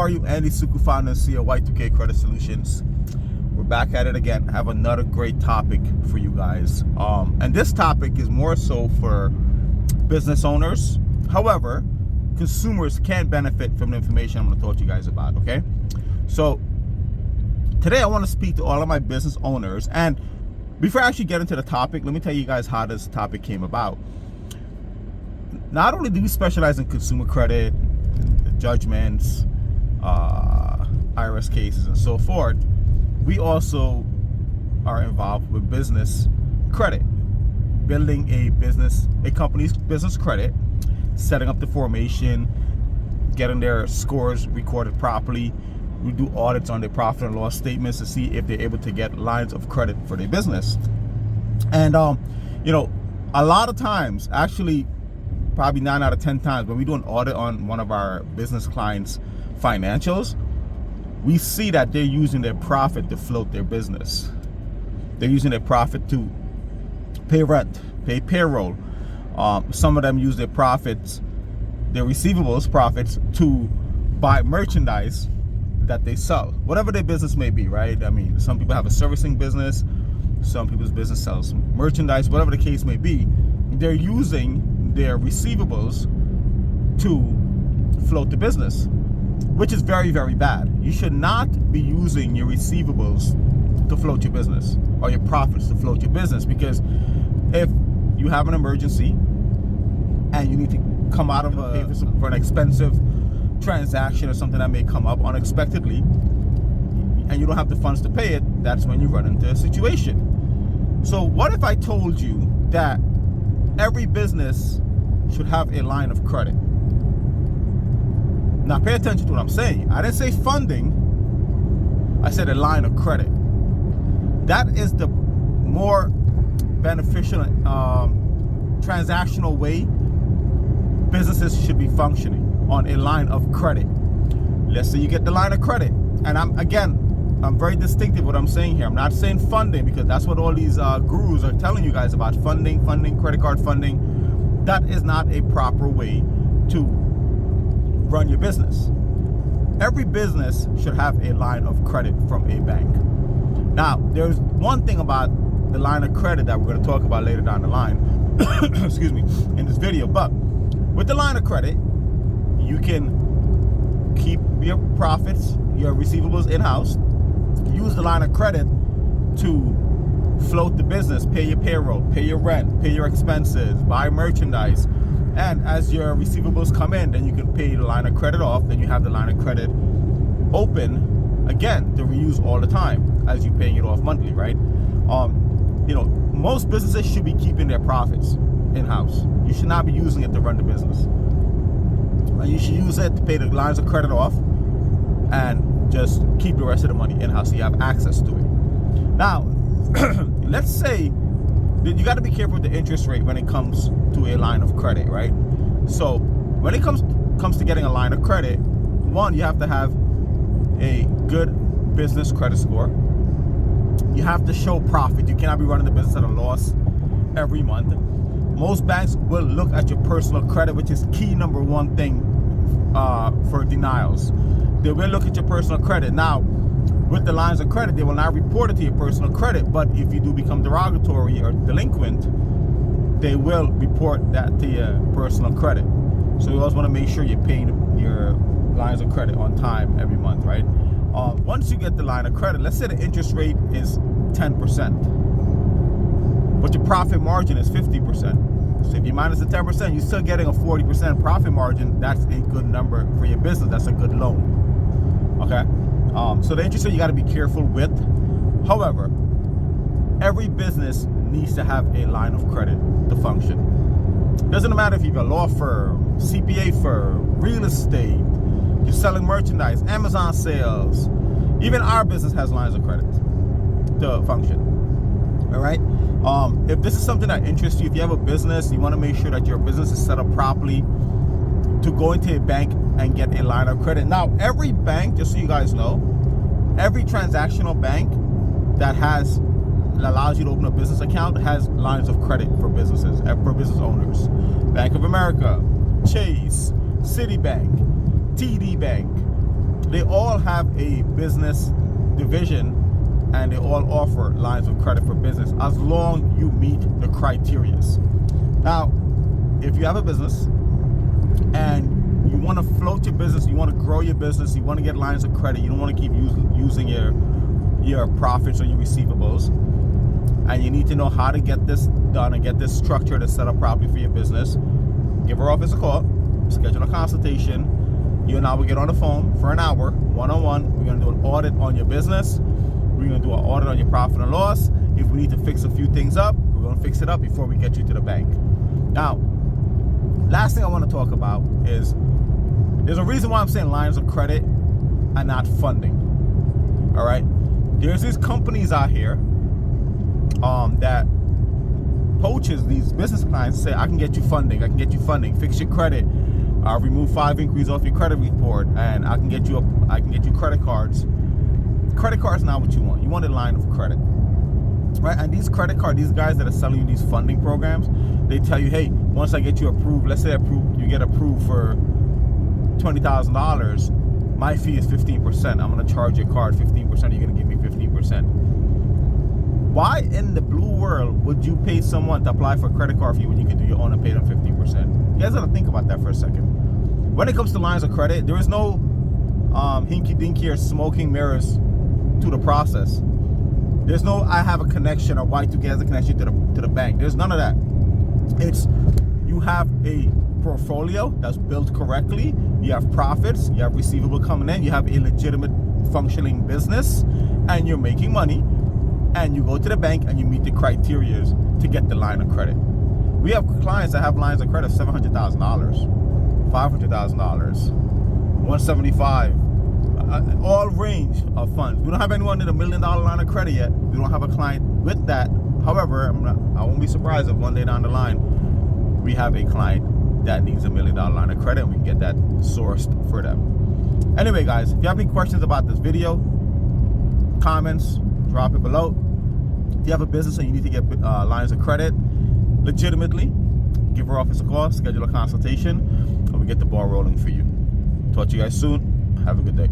are you? Andy Suku, founder and CEO of Y2K Credit Solutions. We're back at it again. I have another great topic for you guys. And this topic is more so for business owners. However, consumers can benefit from the information I'm going to talk to you guys about, okay? So today I want to speak to all of my business owners. And before I actually get into the topic, let me tell you guys how this topic came about. Not only do we specialize in consumer credit, judgments, IRS cases, and so forth, we also are involved with business credit, building a company's business credit, setting up the formation, getting their scores recorded properly. We do audits on their profit and loss statements to see if they're able to get lines of credit for their business. And a lot of times, actually probably 9 out of 10 times, when we do an audit on one of our business clients' financials, we see that they're using their profit to float their business. They're using their profit to pay rent, pay payroll. Some of them use their profits, their receivables profits, to buy merchandise that they sell, whatever their business may be, right? I mean, some people have a servicing business, some people's business sells merchandise, whatever the case may be. They're using their receivables to float the business, which is very, very bad. You should not be using your receivables to float your business or your profits to float your business, because if you have an emergency and you need to come out of pay for an expensive transaction or something that may come up unexpectedly and you don't have the funds to pay it, that's when you run into a situation. So what if I told you that every business should have a line of credit? Now pay attention to what I'm saying. I didn't say funding, I said a line of credit. That is the more beneficial transactional way businesses should be functioning, on a line of credit. Let's say you get the line of credit, and I'm very distinctive what I'm saying here. I'm not saying funding, because that's what all these gurus are telling you guys about: funding, credit card funding. That is not a proper way to run your business. Every business should have a line of credit from a bank. Now, there's one thing about the line of credit that we're going to talk about later down the line, excuse me, in this video. But with the line of credit, you can keep your profits, your receivables in-house, use the line of credit to float the business, pay your payroll, pay your rent, pay your expenses, buy merchandise. And as your receivables come in, then you can pay the line of credit off. Then you have the line of credit open again to reuse all the time as you're paying it off monthly, right? Most businesses should be keeping their profits in-house. You should not be using it to run the business. You should use it to pay the lines of credit off and just keep the rest of the money in-house so you have access to it. Now, let's say that you got to be careful with the interest rate when it comes to a line of credit, right? So when it comes to getting a line of credit, one, you have to have a good business credit score. You have to show profit. You cannot be running the business at a loss every month. Most banks will look at your personal credit, which is key number one thing for denials. They will look at your personal credit. Now, with the lines of credit, they will not report it to your personal credit, but if you do become derogatory or delinquent, they will report that to your personal credit. So you always want to make sure you're paying your lines of credit on time every month, right? Once you get the line of credit, let's say the interest rate is 10%, but your profit margin is 50%. So if you minus the 10%, you're still getting a 40% profit margin. That's a good number for your business. That's a good loan. Okay? So the interest rate you got to be careful with. However, every business needs to have a line of credit to function. Doesn't matter if you're a law firm, CPA firm, real estate, you're selling merchandise, Amazon sales. Even our business has lines of credit to function. All right? If this is something that interests you, if you have a business, you want to make sure that your business is set up properly to go into a bank and get a line of credit. Now, every bank, just so you guys know, every transactional bank that allows you to open a business account has lines of credit for businesses, for business owners. Bank of America, Chase, Citibank, TD Bank. They all have a business division, and they all offer lines of credit for business as long you meet the criteria. Now, if you have a business and you want to float your business, you want to grow your business, you want to get lines of credit, you don't want to keep using your profits or your receivables, and you need to know how to get this done and get this structured and set up properly for your business, give our office a call, schedule a consultation. You and I will get on the phone for an hour, one-on-one. We're going to do an audit on your business. We're going to do an audit on your profit and loss. If we need to fix a few things up, we're going to fix it up before we get you to the bank. Now, last thing I want to talk about is there's a reason why I'm saying lines of credit and not funding. All right? There's these companies out here that poaches these business clients, say, I can get you funding, fix your credit, remove 5 inquiries off your credit report, and I can get you credit cards. Credit cards not what you want. You want a line of credit, right? And these these guys that are selling you these funding programs, they tell you, hey, once I get you approved, let's say you get approved for $20,000, my fee is 15%. I'm going to charge your card 15%. You're going to give me 15%. Why in the blue world would you pay someone to apply for a credit card fee when you can do your own and pay them 15%? You guys got to think about that for a second. When it comes to lines of credit, there is no hinky-dinky or smoking mirrors to the process. There's no I have a connection or Y2K has a connection to the bank. There's none of that. It's you have a portfolio that's built correctly, you have profits, you have receivable coming in, you have a legitimate functioning business, and you're making money, and you go to the bank and you meet the criteria to get the line of credit. We have clients that have lines of credit of $700,000, $500,000, $175,000, all range of funds. We don't have anyone in $1 million line of credit yet. We don't have a client with that. However, I won't be surprised if one day down the line we have a client that needs $1 million line of credit and we can get that sourced for them. Anyway, guys, if you have any questions about this video, comments, drop it below. If you have a business and you need to get lines of credit legitimately, give our office a call, schedule a consultation, and we get the ball rolling for you. Talk to you guys soon. Have a good day.